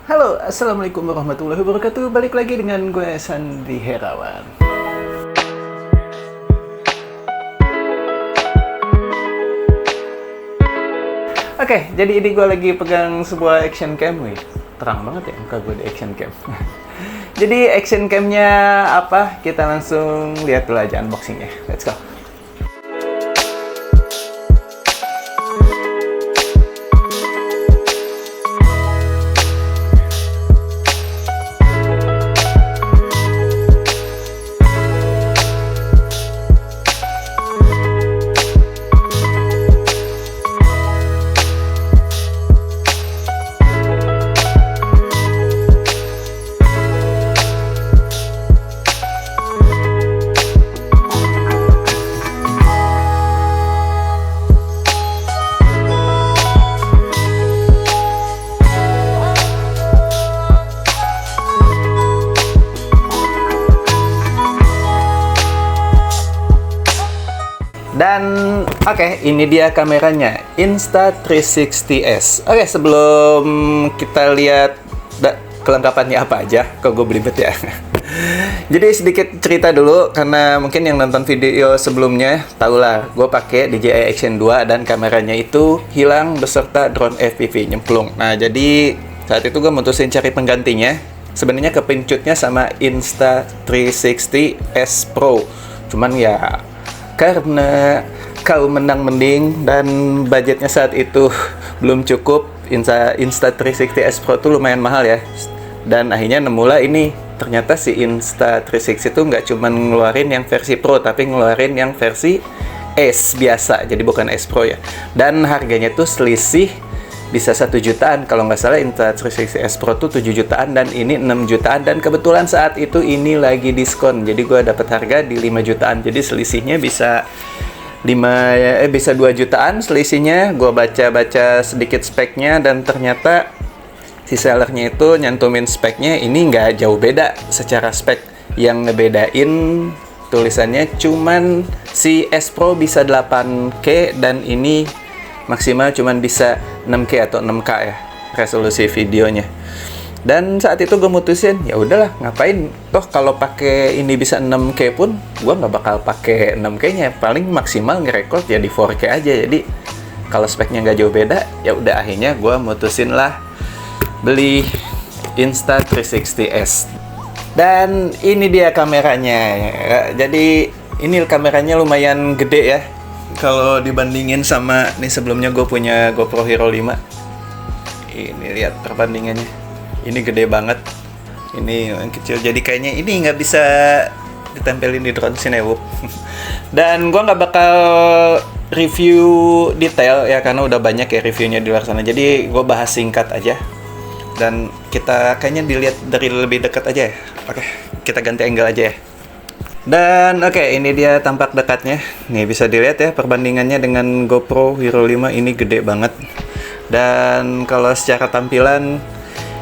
Halo, Assalamualaikum warahmatullahi wabarakatuh. Balik lagi dengan gue, Sandi Herawan. Oke, jadi ini gue lagi pegang sebuah action cam. Wih, terang banget ya muka gue di action cam. Jadi action camnya apa? Kita langsung lihat dulu aja unboxingnya. Let's go. Dan oke, ini dia kameranya, Insta360S. Oke, sebelum kita lihat kelengkapannya apa aja, kok gue belibet ya. Jadi sedikit cerita dulu, karena mungkin yang nonton video sebelumnya tahulah gue pakai DJI Action 2 dan kameranya itu hilang beserta drone FPV nyemplung. Nah, jadi saat itu gue mutusin cari penggantinya. Sebenarnya kepincutnya sama Insta360S Pro. Cuman ya karena kau menang-mending dan budgetnya saat itu belum cukup, Insta360S Pro tuh lumayan mahal ya. Dan akhirnya nemulah ini. Ternyata si Insta360 itu nggak cuma ngeluarin yang versi Pro, tapi ngeluarin yang versi S biasa, jadi bukan S Pro ya. Dan harganya tuh selisih bisa 1 jutaan. Kalau nggak salah Insta360S Pro tuh 7 jutaan dan ini 6 jutaan. Dan kebetulan saat itu ini lagi diskon, jadi gue dapat harga di 5 jutaan. Jadi selisihnya bisa 2 jutaan selisihnya. Gue baca-baca sedikit speknya dan ternyata si sellernya itu nyantumin speknya ini nggak jauh beda secara spek. Yang ngebedain tulisannya cuman si S Pro bisa 8K dan ini maksimal cuman bisa 6K atau 6K ya resolusi videonya. Dan saat itu gue mutusin ya udahlah, ngapain toh kalau pakai ini bisa 6K pun gue nggak bakal pakai 6K-nya, paling maksimal ngerekord ya di 4K aja. Jadi kalau speknya nggak jauh beda, ya udah akhirnya gue mutusin lah beli Insta360S. Dan ini dia kameranya. Jadi ini kameranya lumayan gede ya. Kalau dibandingin sama nih sebelumnya gue punya GoPro Hero 5. Ini lihat perbandingannya. Ini gede banget. Ini yang kecil. Jadi kayaknya ini nggak bisa ditempelin di drone Cinewoop. Dan gue nggak bakal review detail ya, karena udah banyak ya reviewnya di luar sana. Jadi gue bahas singkat aja. Dan kita kayaknya dilihat dari lebih dekat aja ya. Oke, kita ganti angle aja ya. Dan oke, ini dia tampak dekatnya. Nih bisa dilihat ya perbandingannya dengan GoPro Hero 5 ini gede banget. Dan kalau secara tampilan,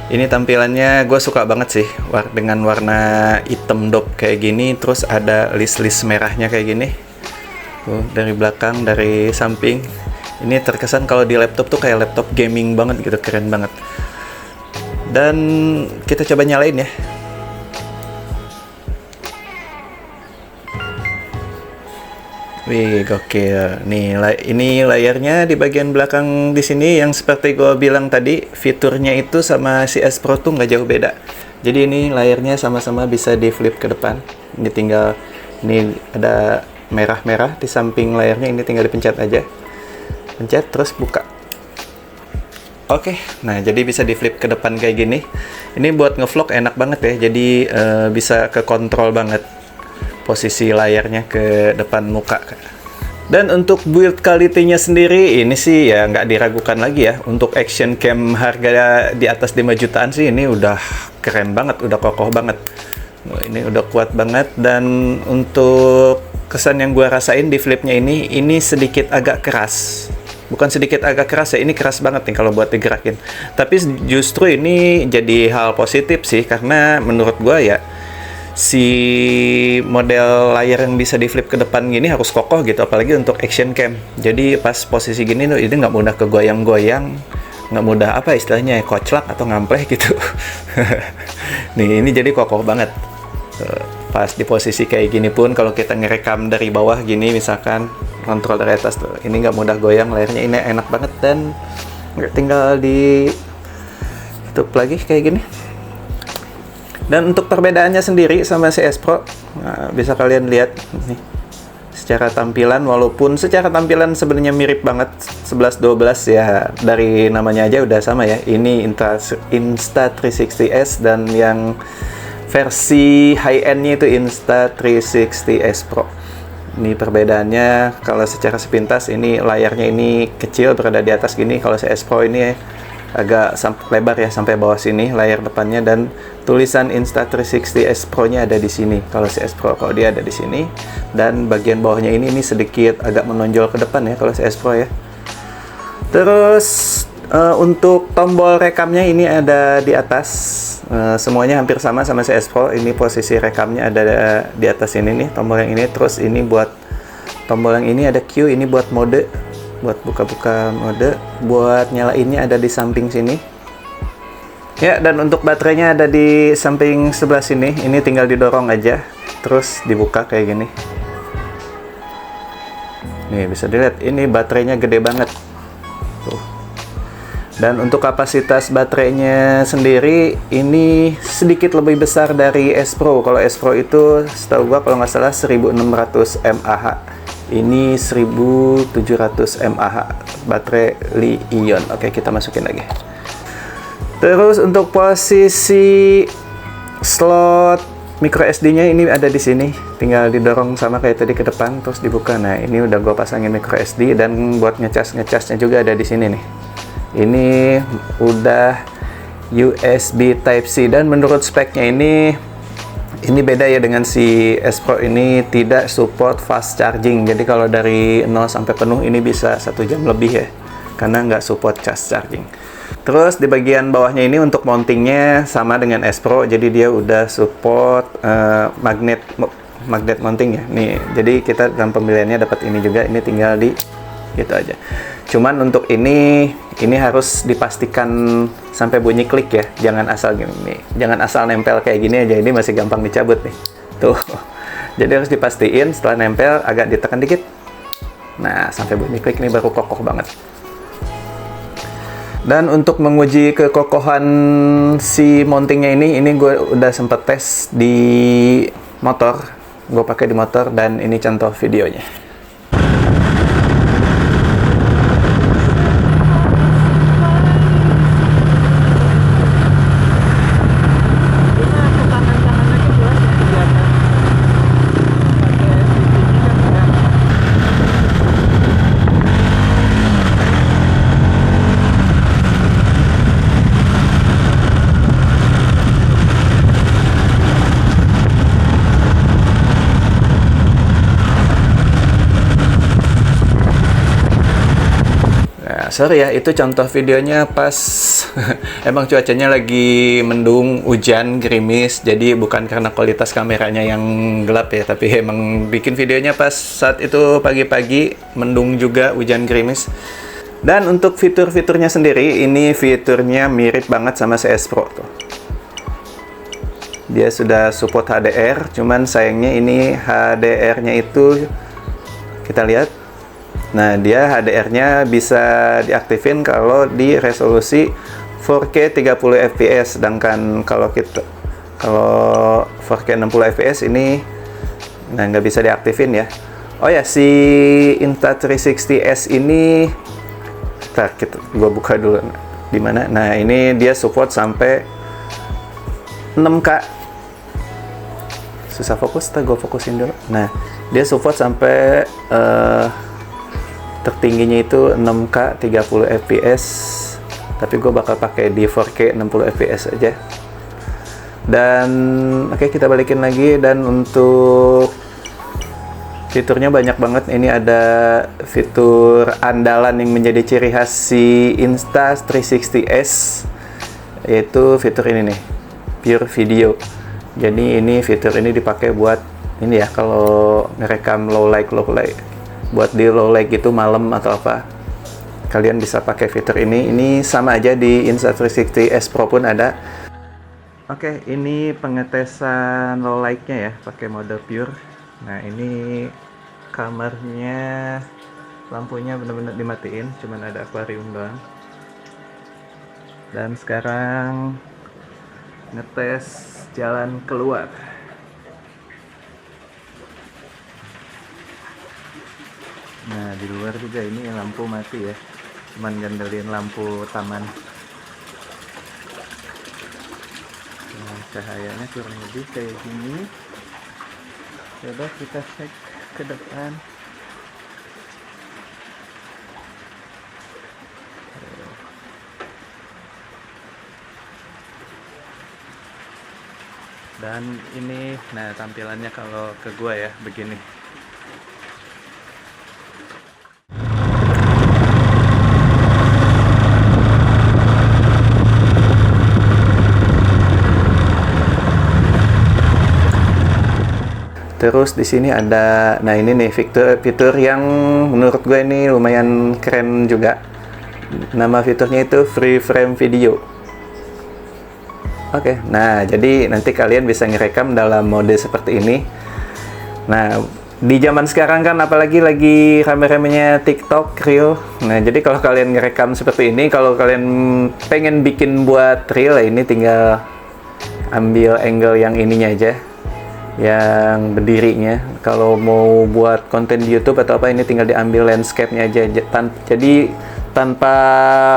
ini tampilannya gue suka banget sih. Dengan warna hitam dop kayak gini, terus ada list-list merahnya kayak gini. Dari belakang, dari samping. Ini terkesan kalau di laptop tuh kayak laptop gaming banget gitu, keren banget. Dan kita coba nyalain ya. Wih, gokil. Nih, ini layarnya di bagian belakang di sini yang seperti gue bilang tadi, fiturnya itu sama si S Pro tuh nggak jauh beda. Jadi ini layarnya sama-sama bisa di flip ke depan. Ini tinggal, ini ada merah-merah di samping layarnya, ini tinggal dipencet aja. Pencet terus buka. Oke, nah jadi bisa di flip ke depan kayak gini. Ini buat ngevlog enak banget ya. Jadi bisa ke kontrol banget posisi layarnya ke depan muka. Dan untuk build quality-nya sendiri ini sih ya nggak diragukan lagi ya. Untuk action cam harga di atas 5 jutaan sih ini udah keren banget, udah kokoh banget. Ini udah kuat banget. Dan untuk kesan yang gue rasain di flipnya ini sedikit agak keras. Bukan sedikit agak keras ya, ini keras banget nih kalau buat digerakin. Tapi justru ini jadi hal positif sih, karena menurut gua ya si model layar yang bisa di flip ke depan gini harus kokoh gitu, apalagi untuk action cam. Jadi pas posisi gini tuh ini nggak mudah kegoyang-goyang, nggak mudah apa istilahnya ya, koclak atau ngampleh gitu. Nih ini jadi kokoh banget. Pas di posisi kayak gini pun kalau kita ngerekam dari bawah gini misalkan, kontrol dari atas tuh, ini nggak mudah goyang layarnya, ini enak banget dan tinggal di tutup lagi kayak gini. Dan untuk perbedaannya sendiri sama CS Pro, nah, bisa kalian lihat nih secara tampilan, walaupun secara tampilan sebenarnya mirip banget 11-12 ya, dari namanya aja udah sama ya. Ini Insta360S dan yang versi high-end-nya itu Insta360S Pro. Ini perbedaannya, kalau secara sepintas ini layarnya ini kecil berada di atas gini, kalau CS Pro ini agak lebar ya sampai bawah sini layar depannya, dan tulisan Insta360S Pro-nya ada di sini. Kalau CS Pro, kalau dia ada di sini, dan bagian bawahnya ini sedikit agak menonjol ke depan ya kalau CS Pro ya. Terus untuk tombol rekamnya ini ada di atas, semuanya hampir sama CS Pro. Ini posisi rekamnya ada di atas ini nih, tombol yang ini. Terus ini buat tombol yang ini ada Q, ini buat mode, buat buka-buka mode. Buat nyalainnya ada di samping sini ya, dan untuk baterainya ada di samping sebelah sini. Ini tinggal didorong aja terus dibuka kayak gini. Nih bisa dilihat, ini baterainya gede banget tuh. Dan untuk kapasitas baterainya sendiri ini sedikit lebih besar dari S Pro. Kalau S Pro itu setahu gua kalau nggak salah 1600 mAh, ini 1700 mAh baterai Li-ion. Oke, kita masukin lagi. Terus untuk posisi slot micro SD-nya ini ada di sini, tinggal didorong sama kayak tadi ke depan terus dibuka. Nah ini udah gue pasangin micro SD, dan buat ngecasnya juga ada di sini nih. Ini udah USB Type C, dan menurut speknya ini beda ya dengan si S Pro. Ini tidak support fast charging, jadi kalau dari 0 sampai penuh ini bisa 1 jam lebih ya, karena nggak support fast charging. Terus di bagian bawahnya ini untuk mountingnya sama dengan S Pro, jadi dia udah support magnet mounting ya. Nih, jadi kita dalam pembeliannya dapat ini juga, ini tinggal di gitu aja. Cuman untuk ini harus dipastikan sampai bunyi klik ya, jangan asal gini nih, jangan asal nempel kayak gini aja, ini masih gampang dicabut nih tuh. Jadi harus dipastiin setelah nempel agak ditekan dikit, nah sampai bunyi klik, ini baru kokoh banget. Dan untuk menguji kekokohan si mountingnya ini gue udah sempet tes di motor, gue pakai di motor, dan ini contoh videonya. Sorry ya, itu contoh videonya pas emang cuacanya lagi mendung, hujan, gerimis, jadi bukan karena kualitas kameranya yang gelap ya, tapi emang bikin videonya pas saat itu pagi-pagi, mendung juga, hujan, gerimis. Dan untuk fitur-fiturnya sendiri, ini fiturnya mirip banget sama CS Pro tuh. Dia sudah support HDR, cuman sayangnya ini HDR-nya itu kita lihat. Nah, dia HDR-nya bisa diaktifin kalau di resolusi 4K 30 fps, sedangkan kalau 4K 60 fps ini nggak bisa diaktifin ya. Oh ya, si Insta360S ini, gue buka dulu di mana. Nah, ini dia support sampai 6K. Susah fokus, gue fokusin dulu. Nah, dia support sampai tertingginya itu 6K 30 fps, tapi gue bakal pakai di 4K 60 fps aja. Dan oke, kita balikin lagi. Dan untuk fiturnya banyak banget. Ini ada fitur andalan yang menjadi ciri khas si Insta360S, yaitu fitur ini nih, Pure Video. Jadi ini fitur ini dipakai buat ini ya, kalau ngerekam low light, buat di low light gitu malam atau apa, kalian bisa pakai fitur ini. Ini sama aja di Insta360 S Pro pun ada. Oke, ini pengetesan low light-nya ya, pakai mode pure. Nah, ini kamarnya, lampunya benar-benar dimatiin, cuman ada akuarium doang. Dan sekarang ngetes jalan keluar. Nah, di luar juga ini lampu mati ya, cuman ngandelin lampu taman. Nah, cahayanya kurang lebih kayak gini. Coba kita cek ke depan. Dan ini, nah tampilannya kalau ke gua ya begini. Terus di sini ada, nah ini nih fitur yang menurut gue ini lumayan keren juga. Nama fiturnya itu Free Frame Video. Oke, nah jadi nanti kalian bisa ngerekam dalam mode seperti ini. Nah, di zaman sekarang kan apalagi lagi rame-ramenya TikTok, Reel. Nah, jadi kalau kalian ngerekam seperti ini, kalau kalian pengen bikin buat Reel, ini tinggal ambil angle yang ininya aja, yang berdirinya. Kalau mau buat konten di YouTube atau apa, ini tinggal diambil landscape-nya aja. Jadi tanpa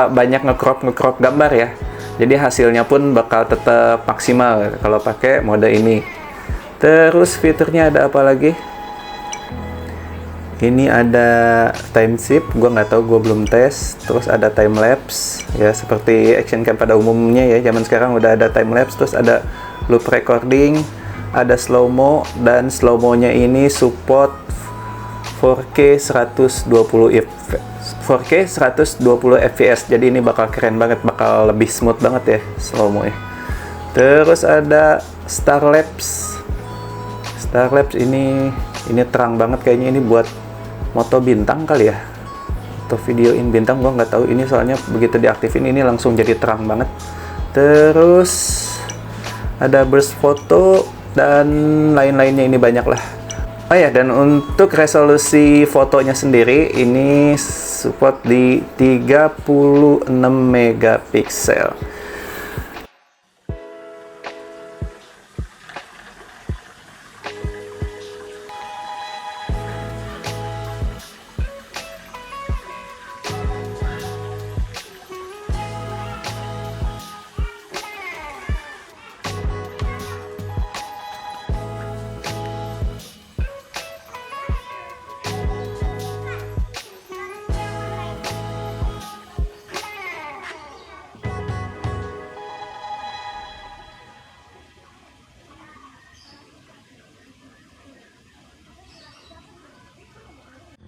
banyak nge-crop gambar ya. Jadi hasilnya pun bakal tetap maksimal kalau pakai mode ini. Terus fiturnya ada apa lagi? Ini ada time shift, gue nggak tahu, gue belum tes. Terus ada time lapse, ya seperti action cam pada umumnya ya. Zaman sekarang udah ada time lapse. Terus ada loop recording, ada slow mo, dan slow mo-nya ini support 4K 120 fps. Jadi ini bakal keren banget, bakal lebih smooth banget ya slow mo ya. Terus ada star lapse. Star lapse ini terang banget, kayaknya ini buat moto bintang kali ya, atau videoin bintang, gua nggak tahu. Ini soalnya begitu diaktifin ini langsung jadi terang banget. Terus ada burst foto dan lain-lainnya, ini banyak lah. Oh ya, dan untuk resolusi fotonya sendiri ini support di 36 megapiksel.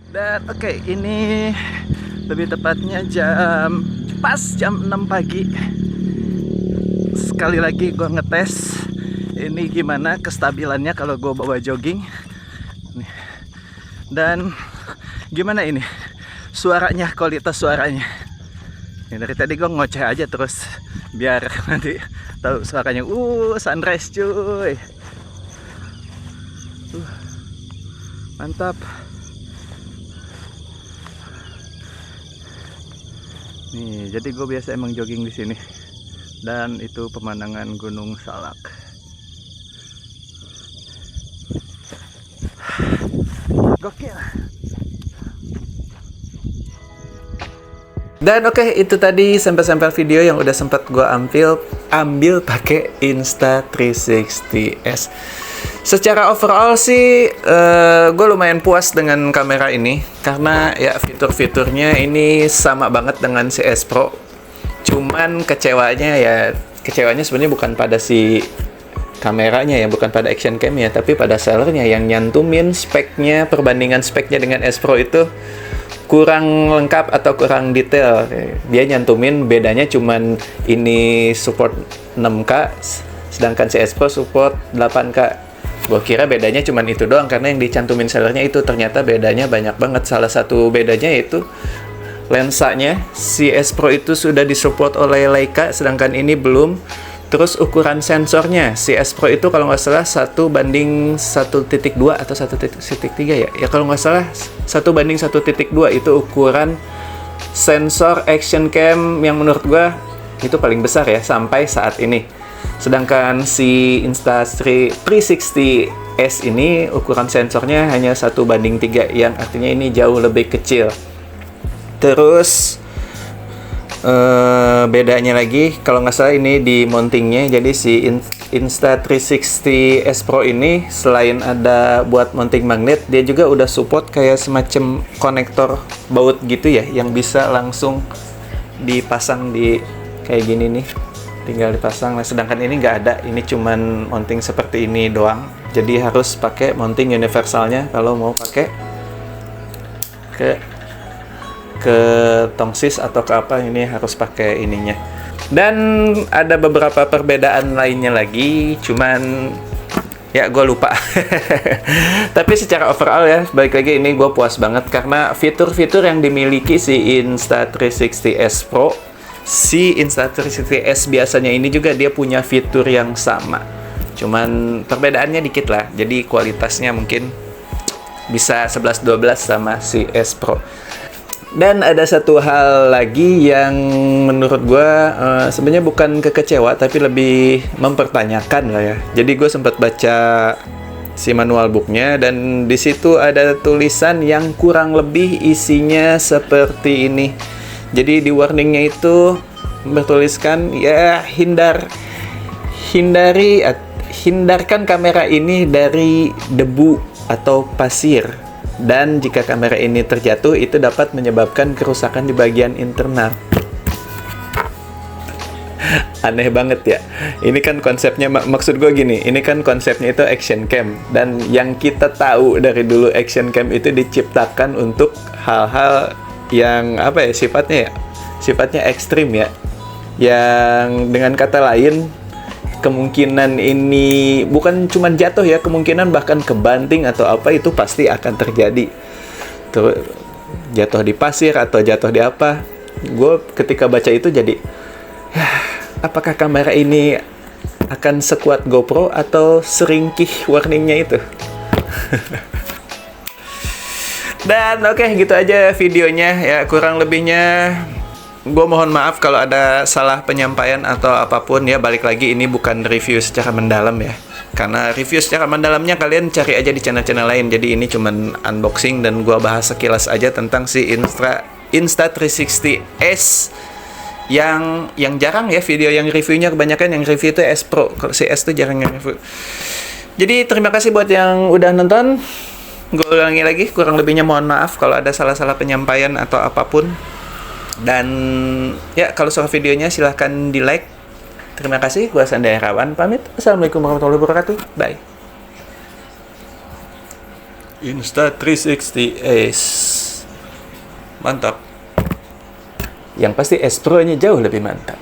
Dan oke, ini lebih tepatnya pas jam 6 pagi. Sekali lagi gue ngetes ini gimana kestabilannya kalau gue bawa jogging. Dan gimana ini suaranya, kualitas suaranya. Ini dari tadi gue ngoceh aja terus biar nanti tahu suaranya. Sunrise cuy. Mantap. Nih, jadi gue biasa emang jogging di sini. Dan itu pemandangan Gunung Salak. Gokil. Dan oke, itu tadi sampel-sampel video yang udah sempat gue ambil pakai Insta360S. Secara overall sih gue lumayan puas dengan kamera ini, karena ya fitur-fiturnya ini sama banget dengan si S Pro. Cuman kecewanya sebenarnya bukan pada si kameranya ya, bukan pada action cam ya, tapi pada sellernya yang nyantumin speknya, perbandingan speknya dengan S Pro itu kurang lengkap atau kurang detail. Dia nyantumin bedanya cuman ini support 6K, sedangkan si S Pro support 8K. Gue kira bedanya cuman itu doang, karena yang dicantumin sellernya itu ternyata bedanya banyak banget. Salah satu bedanya itu lensanya. Si S Pro itu sudah disupport oleh Leica, sedangkan ini belum. Terus ukuran sensornya, si S Pro itu kalau nggak salah 1:1.2 atau 1.3 ya. Ya kalau nggak salah 1:1.2 itu ukuran sensor action cam yang menurut gua itu paling besar ya sampai saat ini. Sedangkan si Insta360S ini ukuran sensornya hanya 1:3 yang artinya ini jauh lebih kecil. Terus bedanya lagi kalau nggak salah ini di mountingnya. Jadi si Insta360S Pro ini selain ada buat mounting magnet, dia juga udah support kayak semacam konektor baut gitu ya, yang bisa langsung dipasang di kayak gini nih, tinggal dipasang. Nah, sedangkan ini nggak ada, ini cuman mounting seperti ini doang. Jadi harus pakai mounting universalnya kalau mau pakai ke tongsis atau ke apa, ini harus pakai ininya. Dan ada beberapa perbedaan lainnya lagi, cuman ya gue lupa. Tapi secara overall ya, balik lagi ini gue puas banget karena fitur-fitur yang dimiliki si Insta360S Pro, si Insta360S biasanya ini juga dia punya fitur yang sama, cuman perbedaannya dikit lah. Jadi kualitasnya mungkin bisa 11-12 sama si S Pro. Dan ada satu hal lagi yang menurut gue sebenarnya bukan kekecewa, tapi lebih mempertanyakan lah ya. Jadi gue sempat baca si manual booknya, dan di situ ada tulisan yang kurang lebih isinya seperti ini. Jadi di warningnya itu bertuliskan ya hindarkan kamera ini dari debu atau pasir. Dan jika kamera ini terjatuh, itu dapat menyebabkan kerusakan di bagian internal. Aneh banget ya. Ini kan konsepnya, maksud gue gini, ini kan konsepnya itu action cam. Dan yang kita tahu dari dulu action cam itu diciptakan untuk hal-hal yang apa ya, sifatnya ekstrim ya. Yang dengan kata lain, kemungkinan ini bukan cuma jatuh ya, kemungkinan bahkan kebanting atau apa itu pasti akan terjadi. Tuh, jatuh di pasir atau jatuh di apa. Gue ketika baca itu jadi, apakah kamera ini akan sekuat GoPro atau seringkih warningnya itu? Dan oke, gitu aja videonya ya, kurang lebihnya gue mohon maaf kalau ada salah penyampaian atau apapun ya. Balik lagi, ini bukan review secara mendalam ya, karena review secara mendalamnya kalian cari aja di channel-channel lain. Jadi ini cuman unboxing dan gue bahas sekilas aja tentang si Insta360S yang jarang ya video yang reviewnya. Kebanyakan yang review itu S Pro, kalau si S tuh jarang yang review. Jadi terima kasih buat yang udah nonton. Gue ulangi lagi, kurang lebihnya mohon maaf kalau ada salah-salah penyampaian atau apapun. Dan ya, kalau suka videonya silahkan di like. Terima kasih, gua Sanda Herawan pamit. Assalamualaikum warahmatullahi wabarakatuh. Bye. Insta360S mantap. Yang pasti S Pro nya jauh lebih mantap.